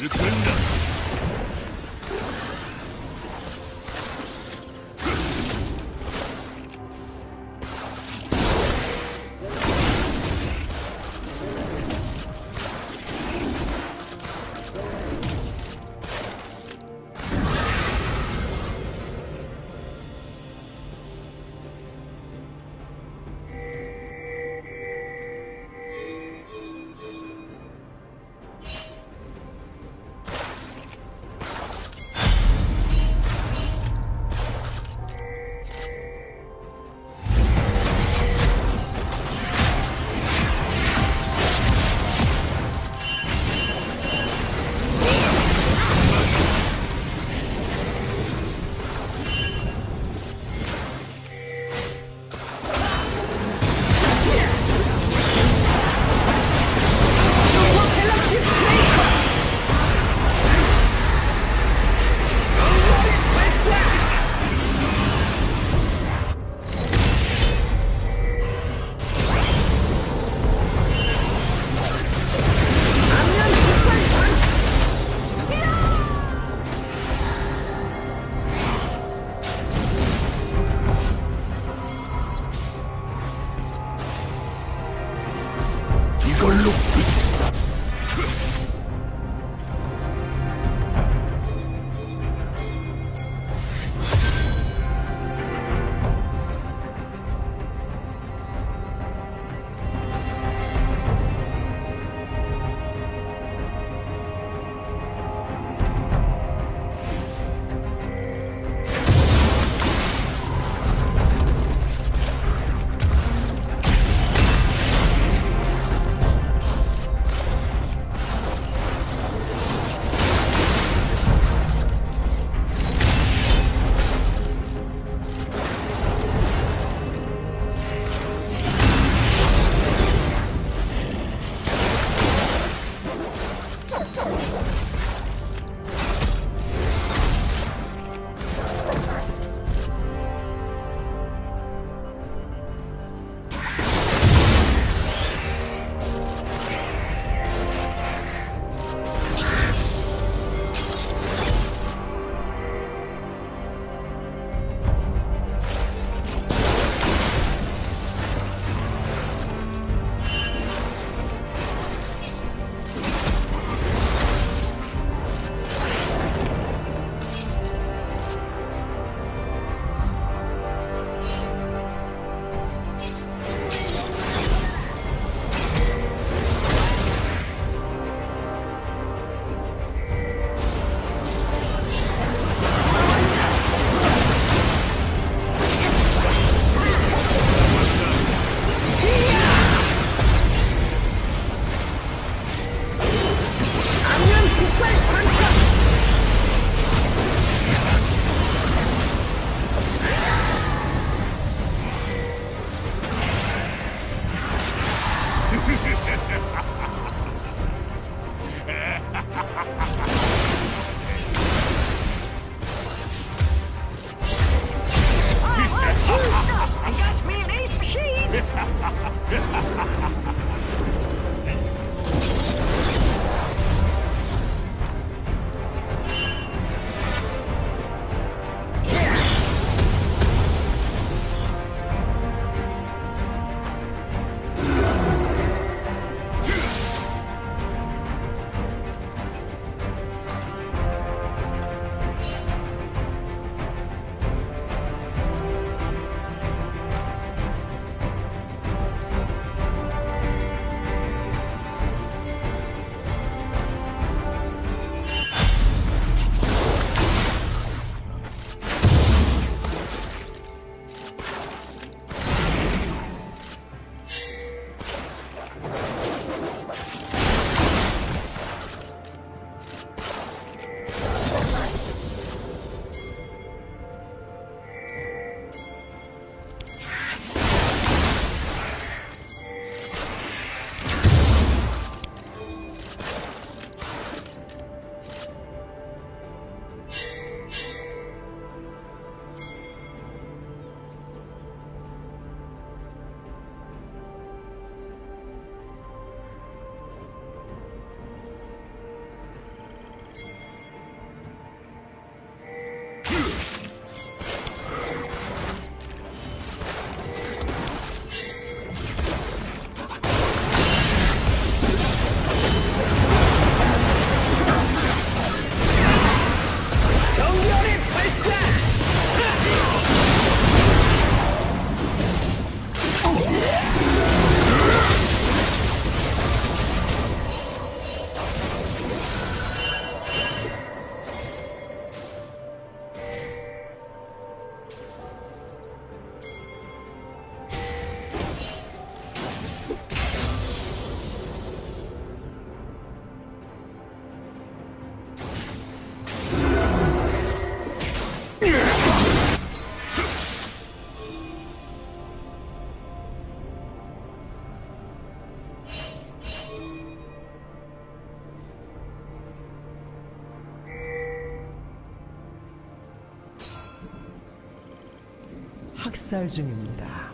된다. 학살 중입니다.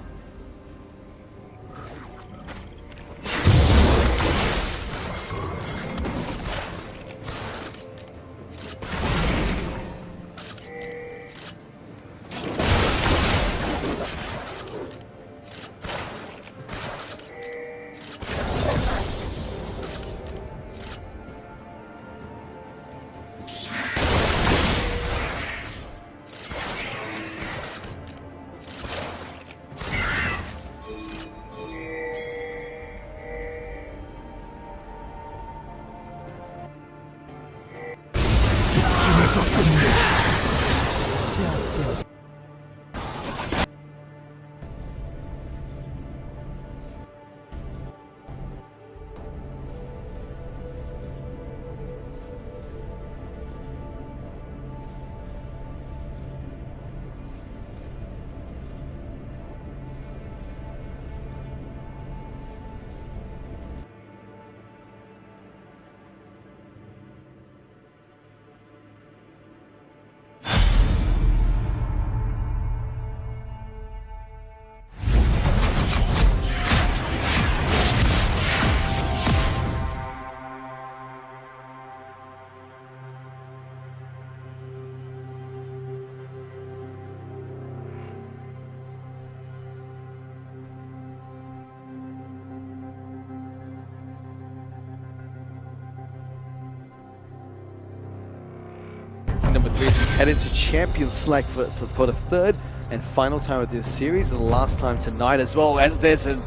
Number 3 as we head into Champion Select for the third and final time of this series, and the last time tonight as well, as there's a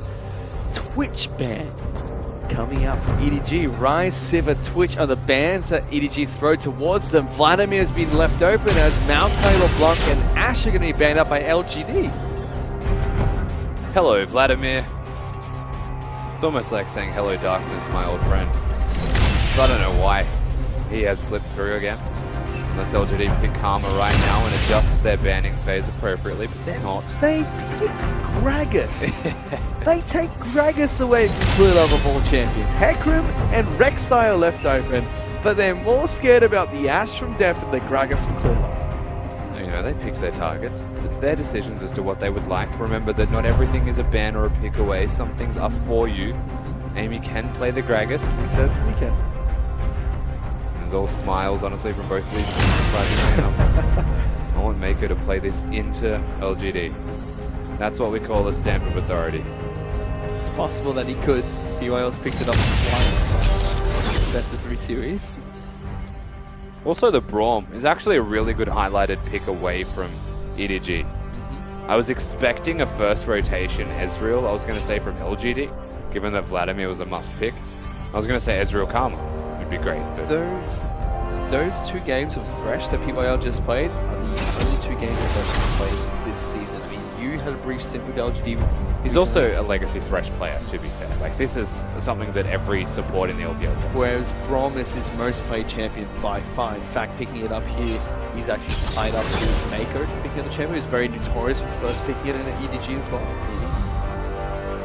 Twitch ban coming out from EDG. Rise, Sivir, Twitch are the bans that EDG throw towards them. Vladimir has been left open as Maokai, LeBlanc, and Ashe are going to be banned up by LGD. Hello, Vladimir. It's almost like saying hello, darkness, my old friend. But I don't know why he has slipped through again. Unless LGD pick Karma right now and adjust their banning phase appropriately, but they're not. They pick Gragas. They take Gragas away from Clear Love of all champions. Hecarim and Rek'Sai are left open, but they're more scared about the Ashe from Deft than the Gragas from Clear Love. You know, they picked their targets. It's their decisions as to what they would like. Remember that not everything is a ban or a pick away. Some things are for you. Amy can play the Gragas. He says he can. There's all smiles, honestly, from both of these teams, surprisingly enough. I want Mako to play this into LGD. That's what we call a stamp of authority. It's possible that he could. BYL's picked it up twice. Best of 3 series. Also, the Braum is actually a really good highlighted pick away from EDG. I was expecting a first rotation Ezreal, I was going to say from LGD, given that Vladimir was a must pick. I was going to say Ezreal Karma. Be great. But those 2 games of Thresh that PYL just played are the only 2 games that Thresh has played this season. I mean, you had a brief stint with LGD. He's also a legacy Thresh player, to be fair. Like, this is something that every support in the LPL does. Whereas Braum is his most played champion by far. In fact, picking it up here, he's actually tied up to Mako for picking up the champion. He's very notorious for first picking it in an EDG as well.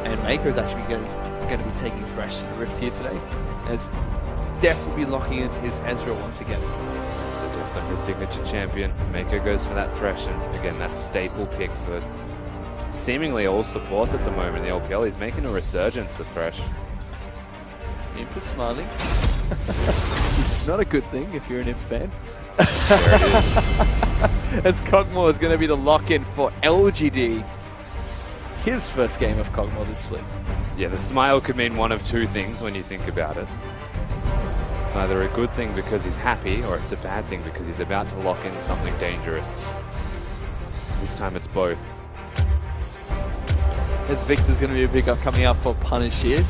And Mako is actually going to be taking Thresh to the Rift here today, as Deft will be locking in his Ezreal once again. So Deft on his signature champion. Mako goes for that Thresh, and again, that staple pick for seemingly all supports at the moment in the LPL. He's making a resurgence, the Thresh. Imp is smiling. Which is not a good thing if you're an Imp fan. There it is. As Kog'Maw is going to be the lock-in for LGD. His first game of Kog'Maw this split. Yeah, the smile could mean one of 2 things when you think about it. Either a good thing because he's happy, or it's a bad thing because he's about to lock in something dangerous. This time it's both. As Victor's going to be a big up coming out for Punish here.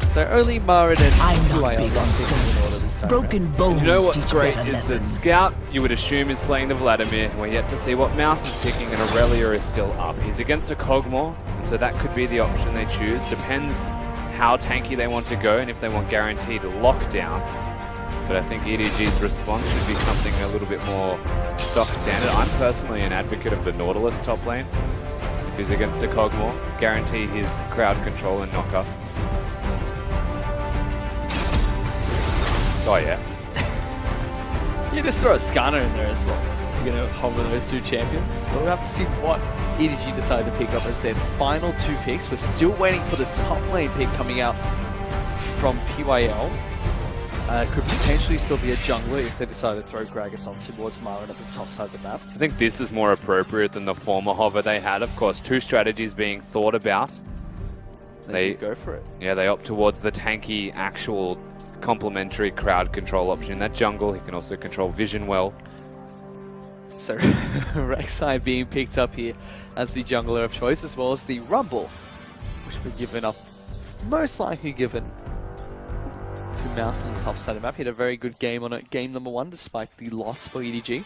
So only Marin and I'm not PYL big got on picking in order this time. Broken bones You know what's teach great better is that lessons. Scout, you would assume, is playing the Vladimir. We're yet to see what Mouse is picking, and Aurelia is still up. He's against a Kog'Maw, and so that could be the option they choose. Depends how tanky they want to go and if they want guaranteed lockdown. But I think EDG's response should be something a little bit more stock standard. I'm personally an advocate of the Nautilus top lane. If he's against a Kog'Maw, guarantee his crowd control and knock up. Oh yeah. You just throw a Skarner in there as well. you're going to hover those two champions. But we'll have to see what EDG decide to pick up as their final two picks. We're still waiting for the top lane pick coming out from PYL. Could potentially still be a jungler if they decide to throw Gragas on towards Marin at the top side of the map. I think this is more appropriate than the former hover they had. Of course, two strategies being thought about. They go for it. Yeah, they opt towards the tanky, actual complementary crowd control option in that jungle. He can also control vision well. So Rek'Sai being picked up here as the jungler of choice, as well as the Rumble, which we're given up, most likely given to Mouse on the top side of the map. He had a very good game on it, game number 1, despite the loss for EDG.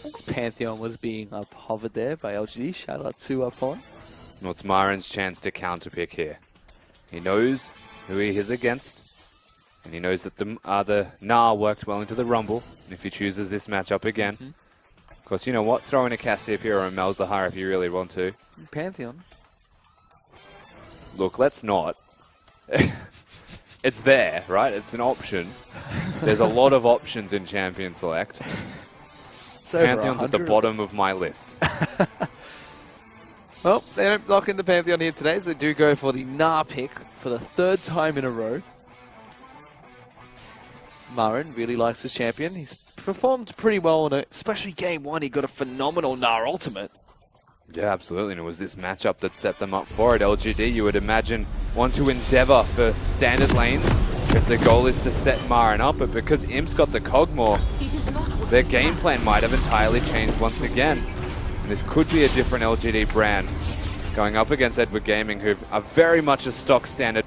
His Pantheon was being hovered there by LGD. Shout out to Pawn. Well, it's Marin's chance to counterpick here. He knows who he is against, and he knows that the Gnar worked well into the Rumble, and if he chooses this matchup again, of course, you know what? Throw in a Cassiopeia or a Malzahar if you really want to. Pantheon. Look, let's not. It's there, right? It's an option. There's a lot of options in Champion Select. Pantheon's at the bottom of my list. Well, they don't lock in the Pantheon here today, so they do go for the Gnar pick for the 3rd time in a row. Marin really likes his champion. He's performed pretty well in it, especially game 1. He got a phenomenal Gnar ultimate. Yeah, absolutely, and it was this matchup that set them up for it. LGD, you would imagine, want to endeavor for standard lanes if the goal is to set Marin up, but because Imp's got the Kog'Maw, their game plan might have entirely changed once again. And this could be a different LGD brand going up against Edward Gaming, who are very much a stock standard.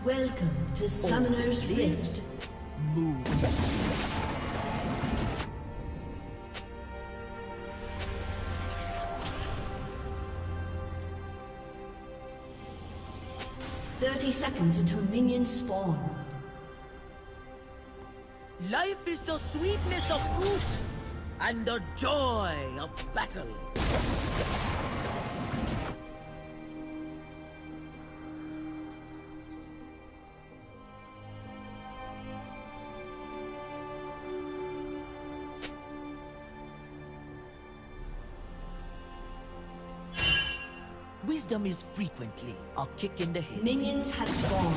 Welcome to Summoner's Rift. Move. "30 seconds until minions spawn." Life is the sweetness of fruit and the joy of battle. Wisdom is frequently a kick in the head. Minions have spawned.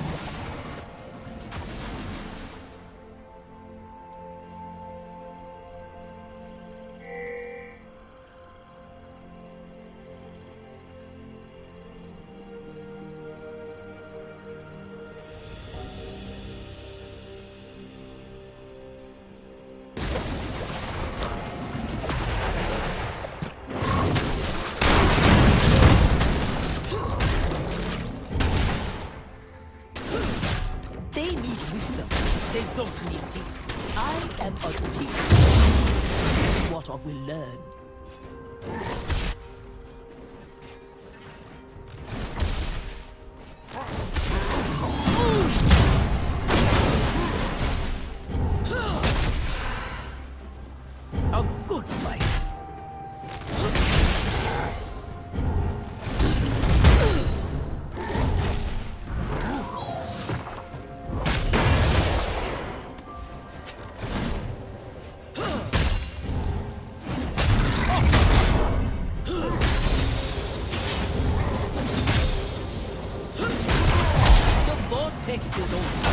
They need wisdom. They don't need teeth. I am a teacher. What I will learn. A good fight. Texas over.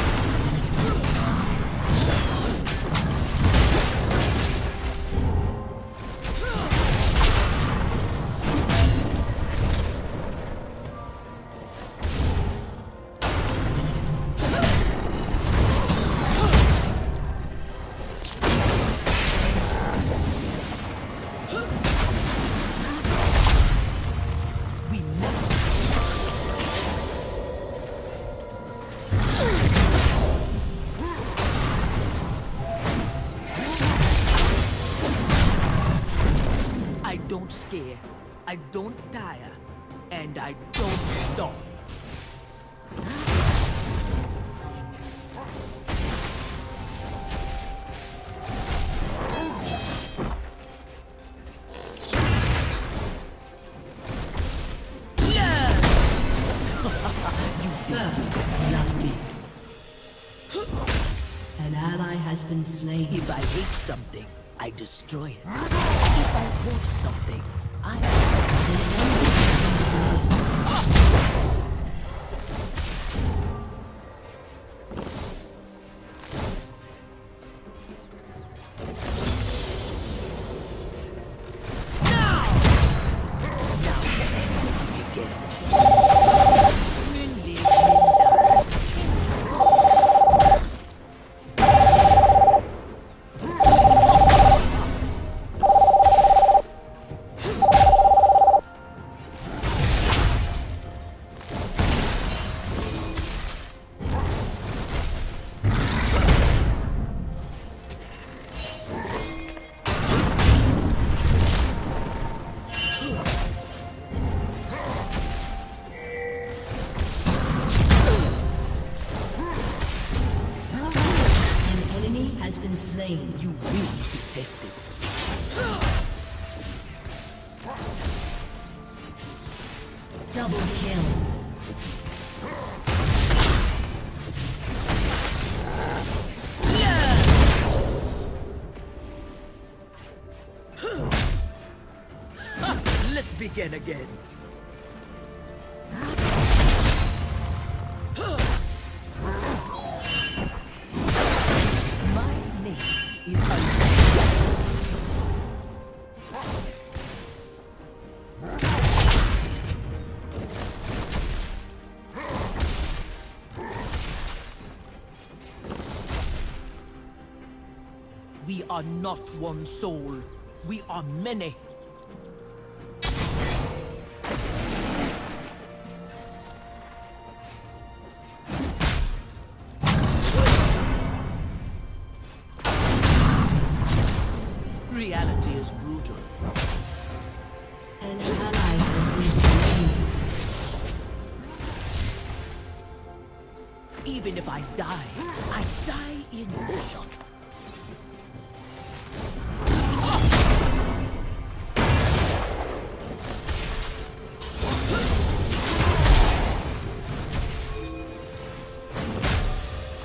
I don't scare, I don't tire, and I don't stop. I hate something, I destroy it. If I want something, I... Now, begin. Mindy, Minda. An enemy has been slain. You will be tested. Double kill. Let's begin again. My name is We are not one soul. We are many. Reality is brutal. An ally has been slain. Even if I die in motion.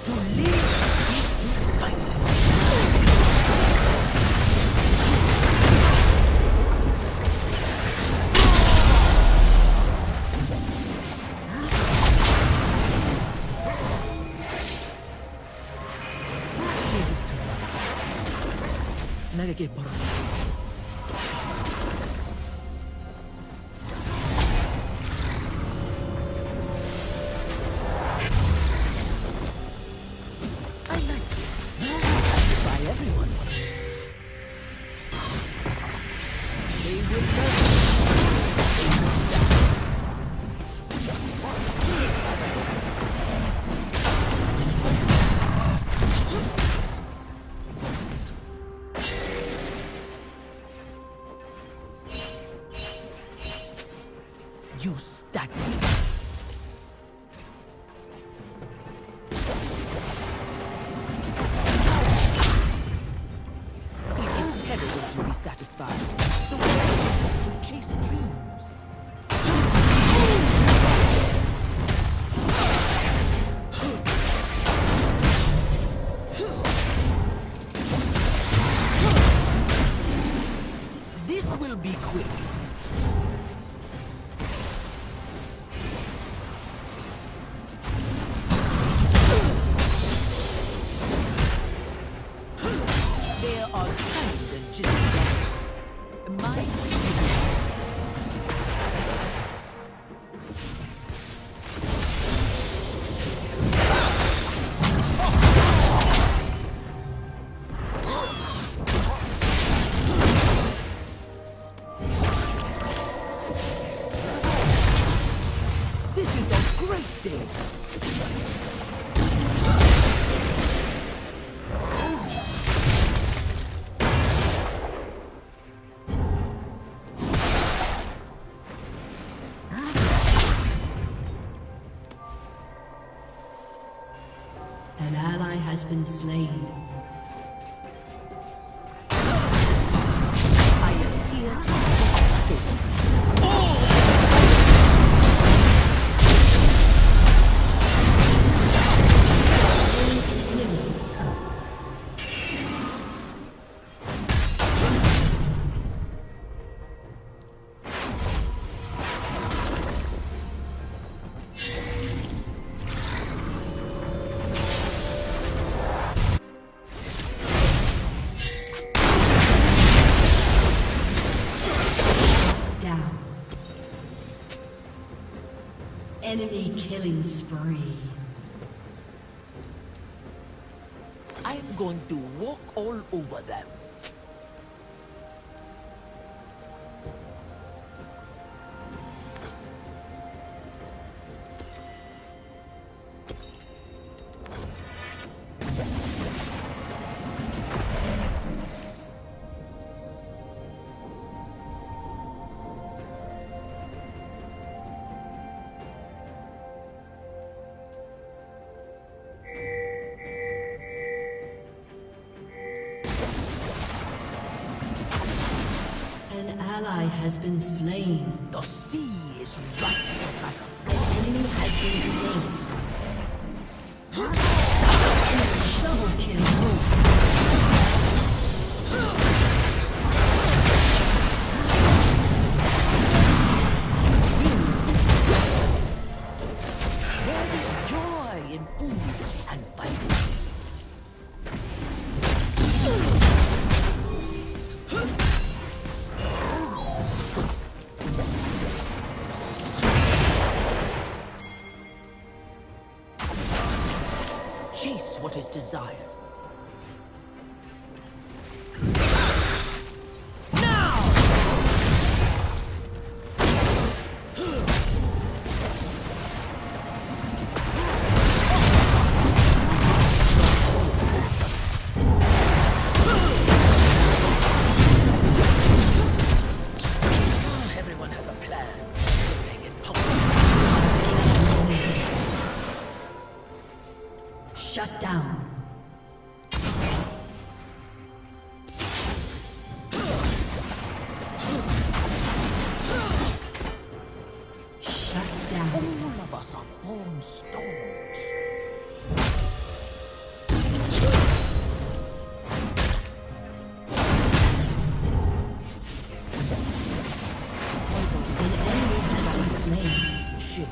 To live is to fight. Nagagibor. I like this. Buy everyone one of these. They will never. You stagnate. It is terrible to be satisfied. The way is to chase dreams. This will be quick. There are kind and gentle dogs. Mine is This is a great day. An ally has been slain. I am here to protect souls. Enemy killing spree. I'm going to walk all over them. An ally has been slain. The sea is ripe for battle. An enemy has been slain. Double kill. There is joy in food and fighting. Chase what is desired. Everyone has a plan. Living in public. Shut down. Shut down. All of us are born stones. An enemy has been slain. Shit.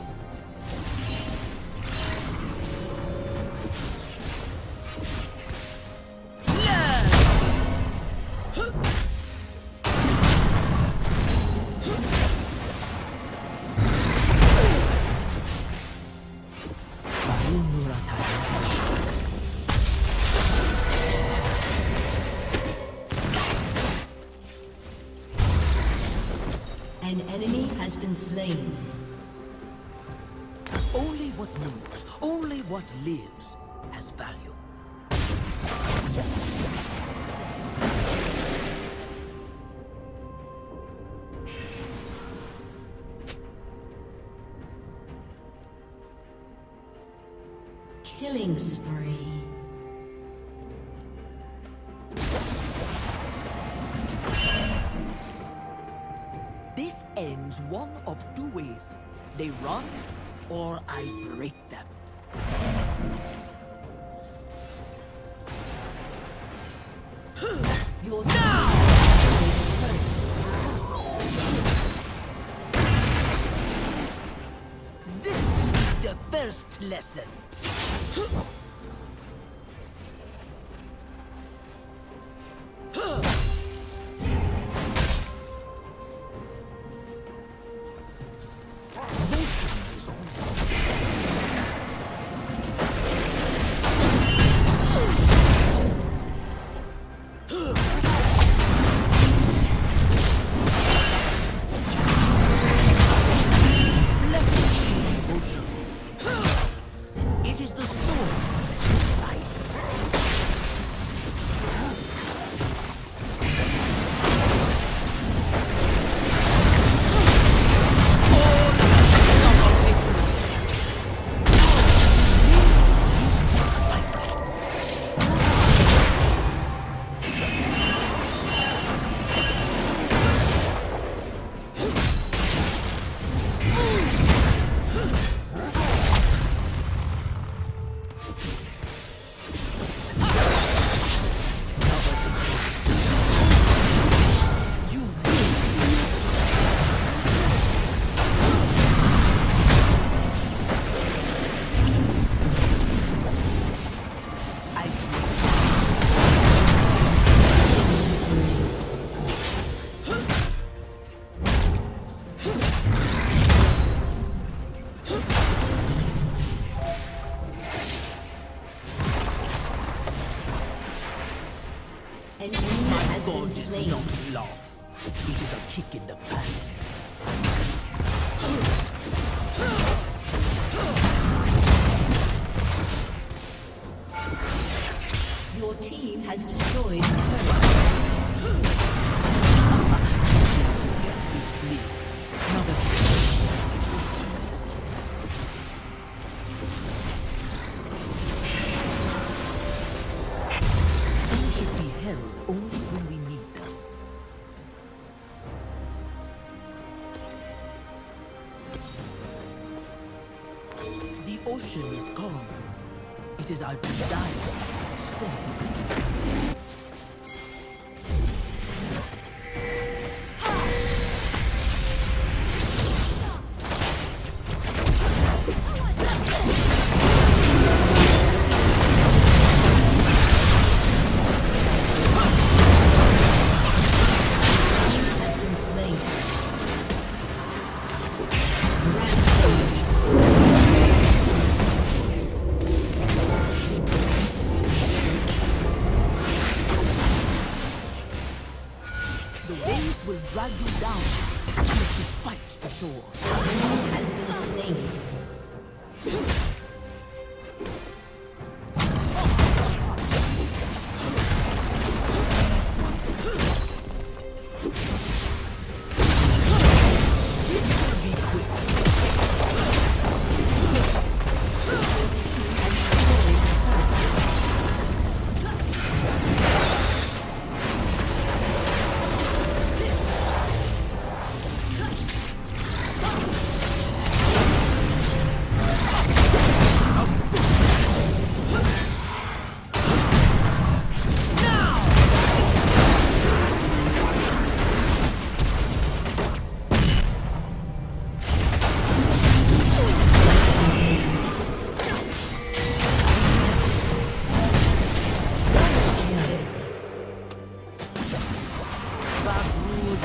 An enemy has been slain. Only what moves, only what lives has value. Killing spree. This ends one of two ways. They run, or I break them. Your This is the first lesson. It is the storm has been God is slain. not love. It is a kick in the pants. Your team has destroyed a turret. Another Some should be held only when we need them. The ocean is calm. It is our desire to stay. Has been slain. The waves will drag you down unless you fight the shore. Has been slain. This will be quick. Backwood.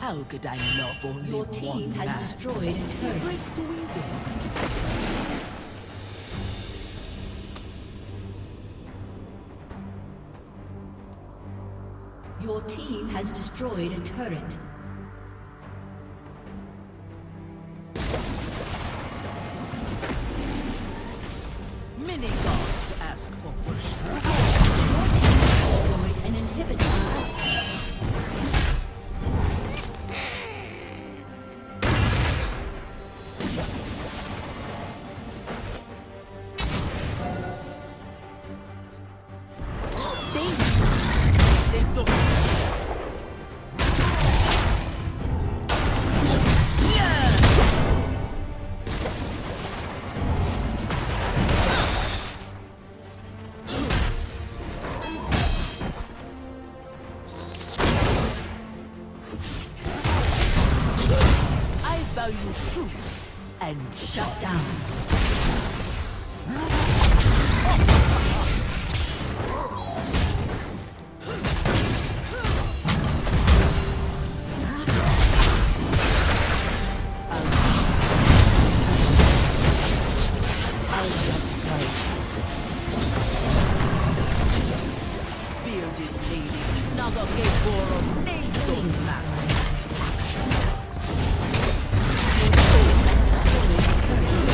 How could I love only Your one team has man? destroyed a turret. Break too easy. Your team has destroyed a turret. Many gods ask for worship. Destroyed an inhibitor. They don't. I value truth and Shut down. bearded lady. Nagakegoro names don't matter. Has destroyed a turret.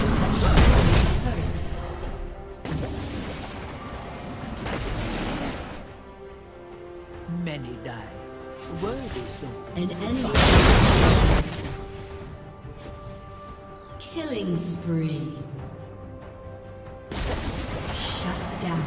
Has destroyed a turret. Many die. Worthy souls. An enemy. Killing spree. Shut down.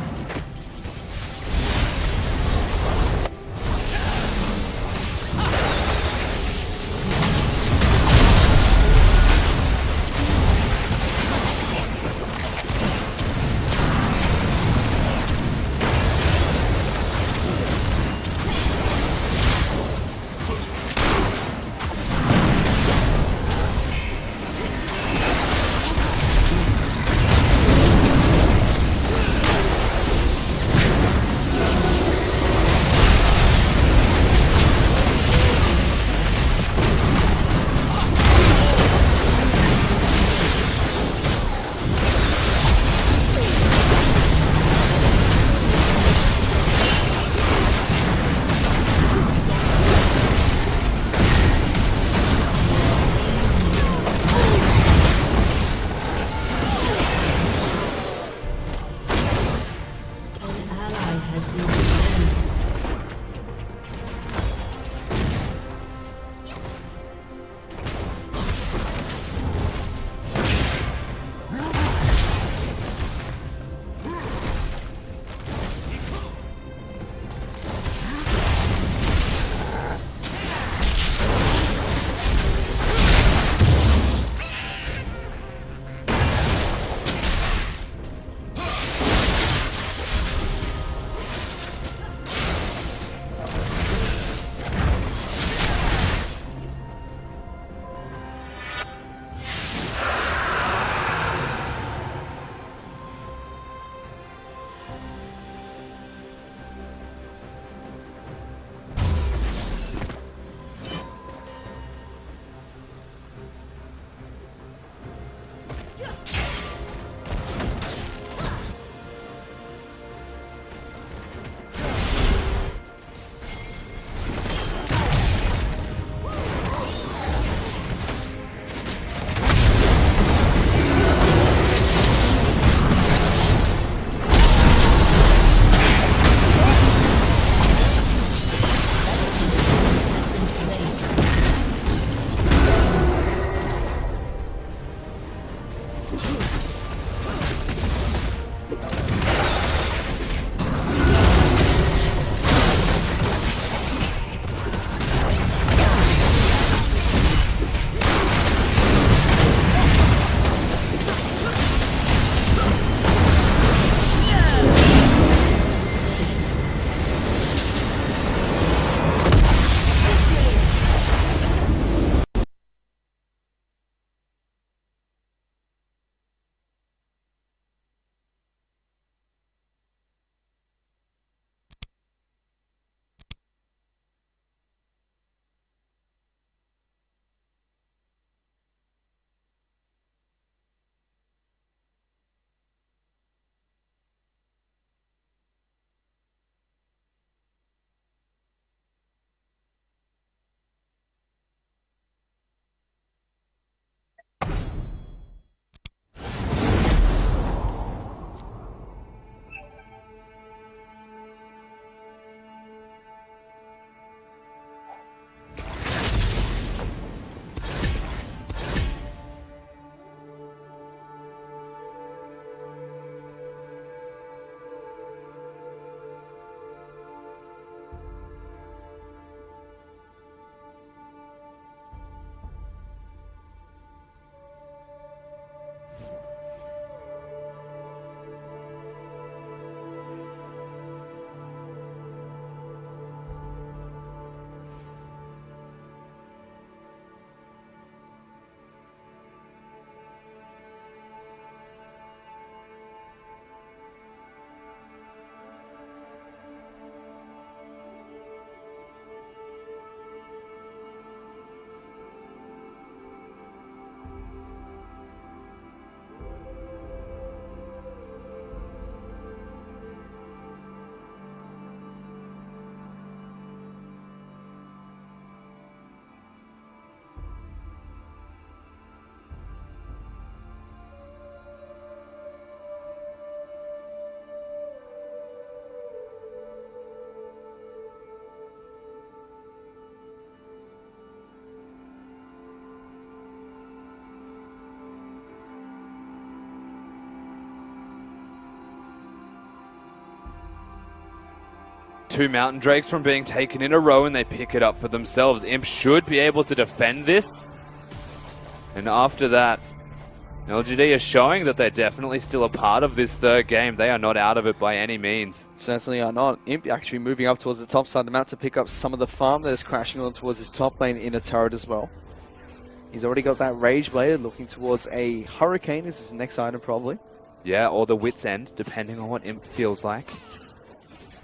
2 Mountain Drakes from being taken in a row, and they pick it up for themselves. Imp should be able to defend this. And after that, LGD are showing that they're definitely still a part of this third game. They are not out of it by any means. Certainly are not. Imp actually moving up towards the top side of the map to pick up some of the farm that is crashing on towards his top lane in a turret as well. He's already got that Rage Blade looking towards a Hurricane as his next item probably. Yeah, or the Wit's End, depending on what Imp feels like.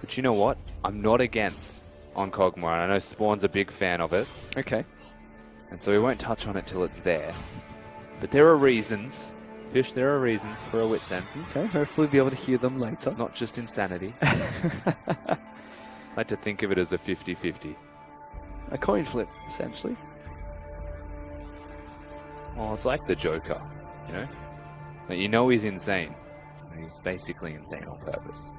But you know what? I'm not against on Kog'Maw, and I know Spawn's a big fan of it. Okay. And so we won't touch on it till it's there. But there are reasons. Fish, there are reasons for a Wit's End. Okay, hopefully be able to hear them later. It's not just insanity. I like to think of it as a 50-50. A coin flip, essentially. Well, it's like the Joker, you know? But you know he's insane. He's basically insane on purpose.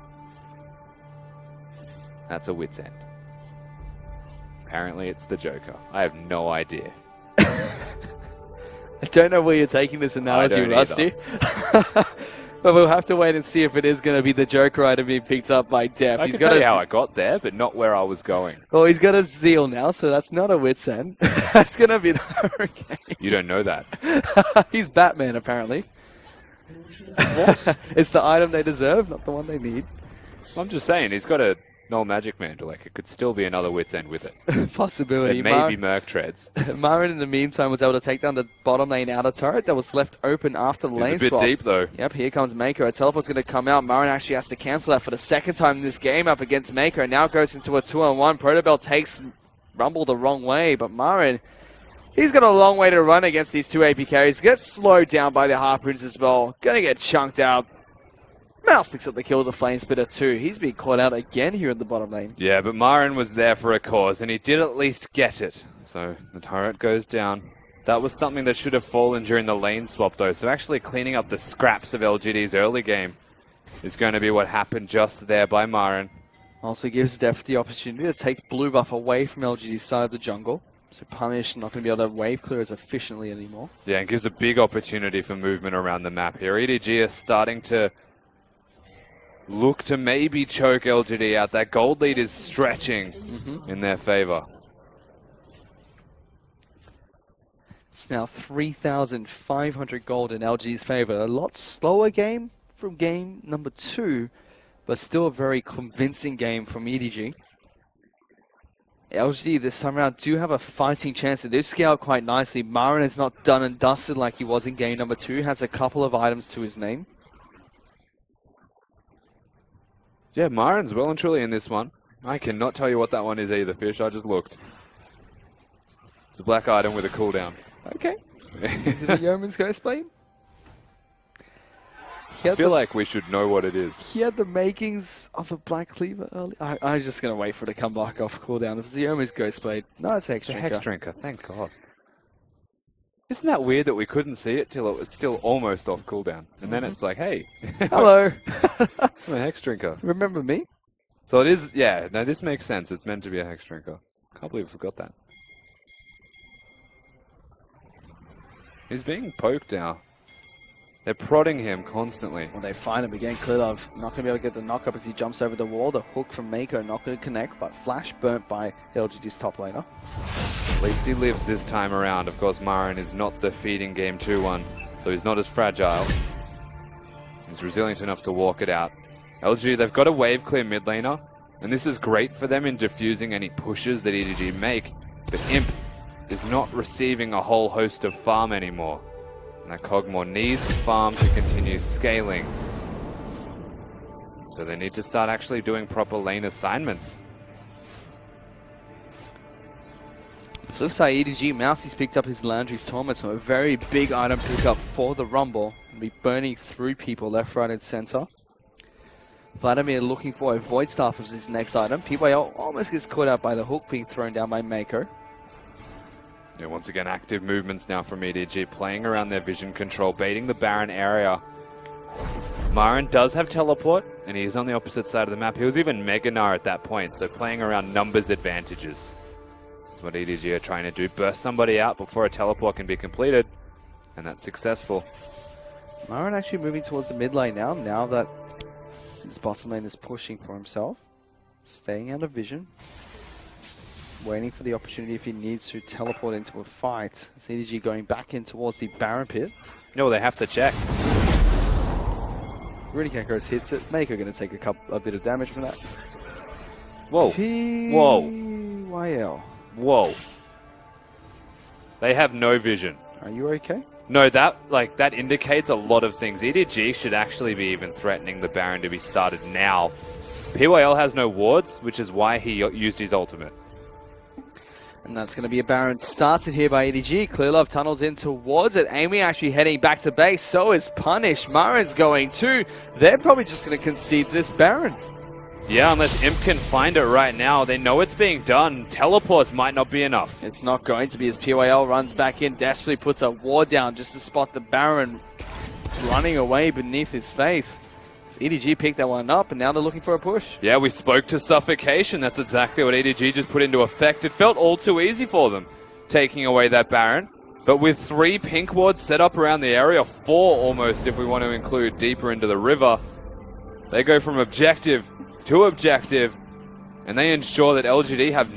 That's a Wit's End. Apparently it's the Joker. I have no idea. I don't know where you're taking this analogy, don't Rusty. But we'll have to wait and see if it is going to be the Joker item being picked up by Def. I He's can got tell you how I got there, but not where I was going. Well, he's got a Zeal now, so that's not a Wit's End. That's going to be the Hurricane. You don't know that. He's Batman, apparently. What? It's the item they deserve, not the one they need. I'm just saying, he's got a Null Magic Mantle. Like, it could still be another Wit's End with it. Possibility. It may be Merc Treads. Marin, in the meantime, was able to take down the bottom lane outer turret that was left open after the lane It's a bit swap. deep, though. Yep, here comes Mako. A teleport's going to come out. Marin actually has to cancel that for the second time in this game up against Mako. Now goes into a 2-on-1. Protobell takes Rumble the wrong way, but Marin, he's got a long way to run against these two AP carries. Gets slowed down by the Harpoons as well. Going to get chunked out. Mouse picks up the kill with the Flame Spitter too. He's being caught out again here in the bottom lane. Yeah, but Marin was there for a cause, and he did at least get it. So the turret goes down. That was something that should have fallen during the lane swap, though. So actually cleaning up the scraps of LGD's early game is going to be what happened just there by Marin. Also gives Def the opportunity to take blue buff away from LGD's side of the jungle. So Punish not going to be able to wave clear as efficiently anymore. Yeah, and gives a big opportunity for movement around the map here. EDG is starting to look to maybe choke LGD out. That gold lead is stretching in their favor. It's now 3,500 gold in LG's favor. A lot slower game from game number 2, but still a very convincing game from EDG. LGD this time around do have a fighting chance. They do scale quite nicely. Marin is not done and dusted like he was in game number 2. Has a couple of items to his name. Yeah, Marin's well and truly in this one. I cannot tell you what that one is either, Fish. I just looked. It's a black item with a cooldown. Okay. Is it a Yeoman's Ghostblade? I feel like we should know what it is. He had the makings of a Black Cleaver early. I'm just going to wait for it to come back off cooldown. If it's the Yeoman's Ghostblade, no, it's It's a Hexdrinker. Hex Drinker, thank God. Isn't that weird that we couldn't see it till it was still almost off cooldown? And then it's like, hey, Hello. I'm a Hex Drinker. Remember me? So it is, yeah, no, this makes sense. It's meant to be a Hex Drinker. Can't believe I forgot that. He's being poked now. They're prodding him constantly. Well, they find him again. Klilov not going to be able to get the knock up as he jumps over the wall. The hook from Mako not going to connect, but Flash burnt by LGD's top laner. At least he lives this time around. Of course, Marin is not the feeding game 2-1, so he's not as fragile. He's resilient enough to walk it out. LG, they've got a wave clear mid laner, and this is great for them in diffusing any pushes that EDG make, but Imp is not receiving a whole host of farm anymore. And that Kog'Maw needs farm to continue scaling. So they need to start actually doing proper lane assignments. Flip side EDG, Mousie's picked up his Landry's Torment, so a very big item pickup for the Rumble. He'll be burning through people left, right, and center. Vladimir looking for a Void Staff as his next item. PYL almost gets caught out by the hook being thrown down by Mako. Yeah, once again, active movements now from EDG, playing around their vision control, baiting the Baron area. Marin does have teleport, and he's on the opposite side of the map. He was even Mega Gnar at that point, so playing around numbers advantages is what EDG are trying to do. Burst somebody out before a teleport can be completed, and that's successful. Marin actually moving towards the mid lane now that his bottom lane is pushing for himself. Staying out of vision. Waiting for the opportunity if he needs to teleport into a fight. CDG going back in towards the Baron pit. No, they have to check. Runekakos hits it. Mako going to take a bit of damage from that. Whoa. PYL. Whoa. They have no vision. Are you okay? No, that indicates a lot of things. EDG should actually be even threatening the Baron to be started now. PYL has no wards, which is why he used his ultimate. And that's going to be a Baron started here by EDG. Clearlove tunnels in towards it. Amy actually heading back to base. So is Punish. Marin's going too. They're probably just going to concede this Baron. Yeah, unless Imp can find it right now. They know it's being done. Teleports might not be enough. It's not going to be as PYL runs back in. Desperately puts a ward down just to spot the Baron running away beneath his face. So EDG picked that one up, and now they're looking for a push. Yeah, we spoke to suffocation. That's exactly what EDG just put into effect. It felt all too easy for them, taking away that Baron. But with 3 pink wards set up around the area, 4 almost if we want to include deeper into the river, they go from objective to objective, and they ensure that LGD have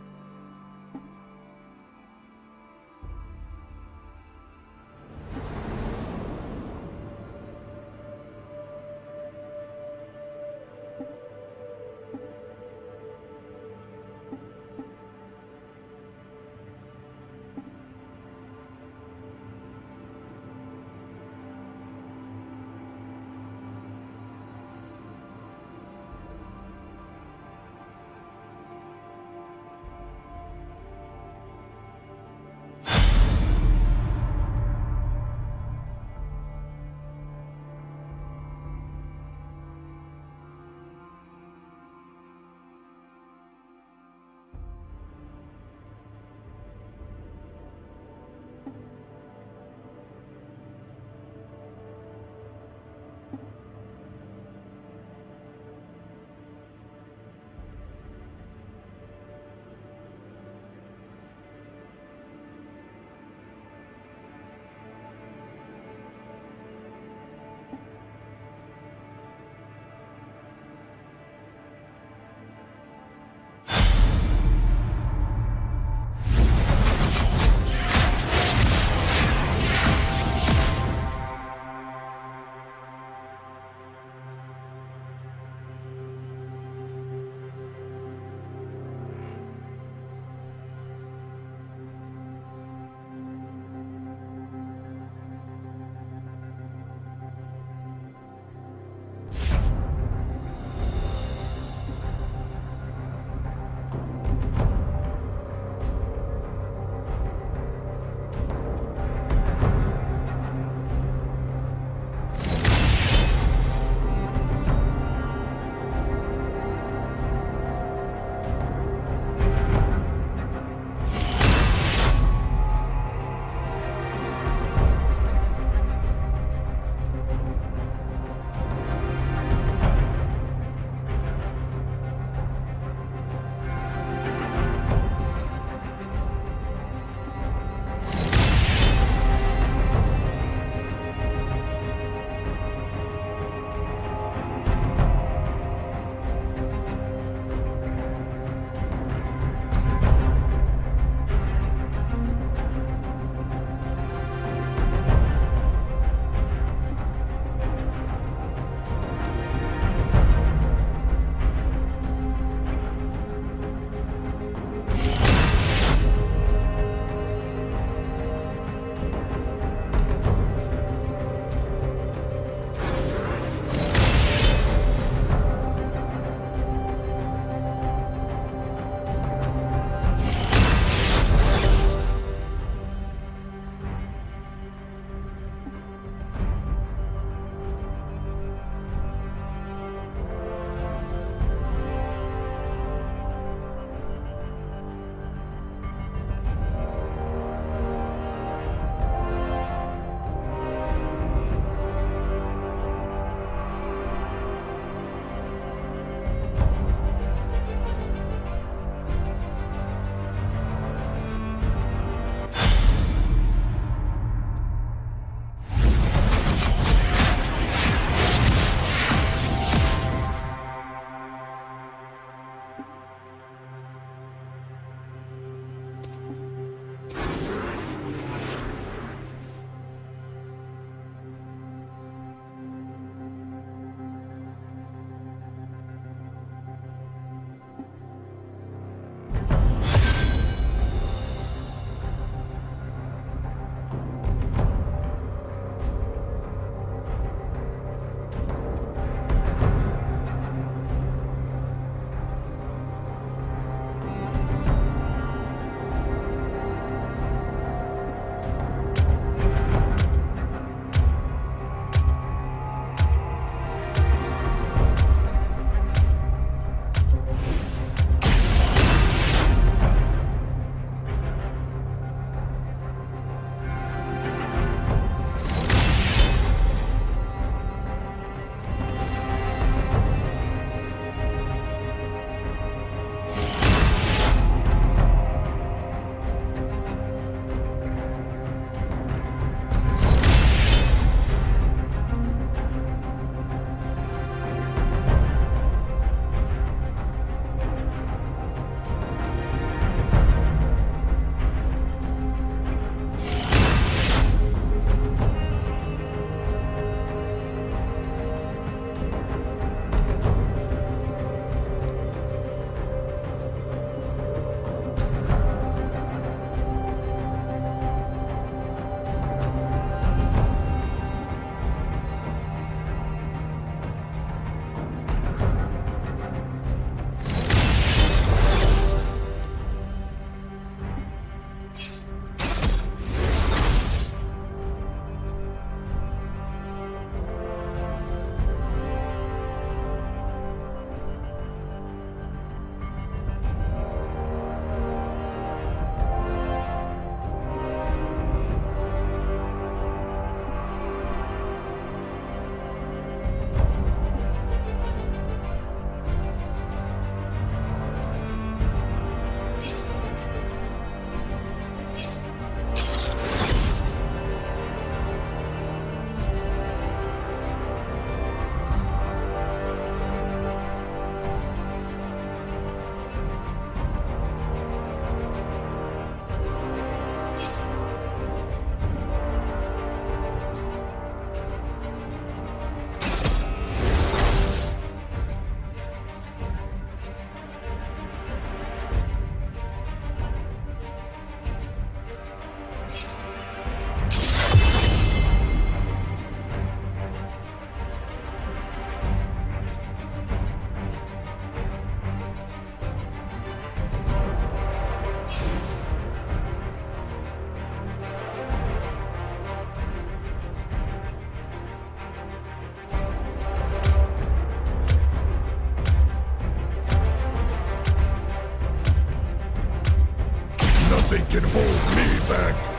Nothing can hold me back.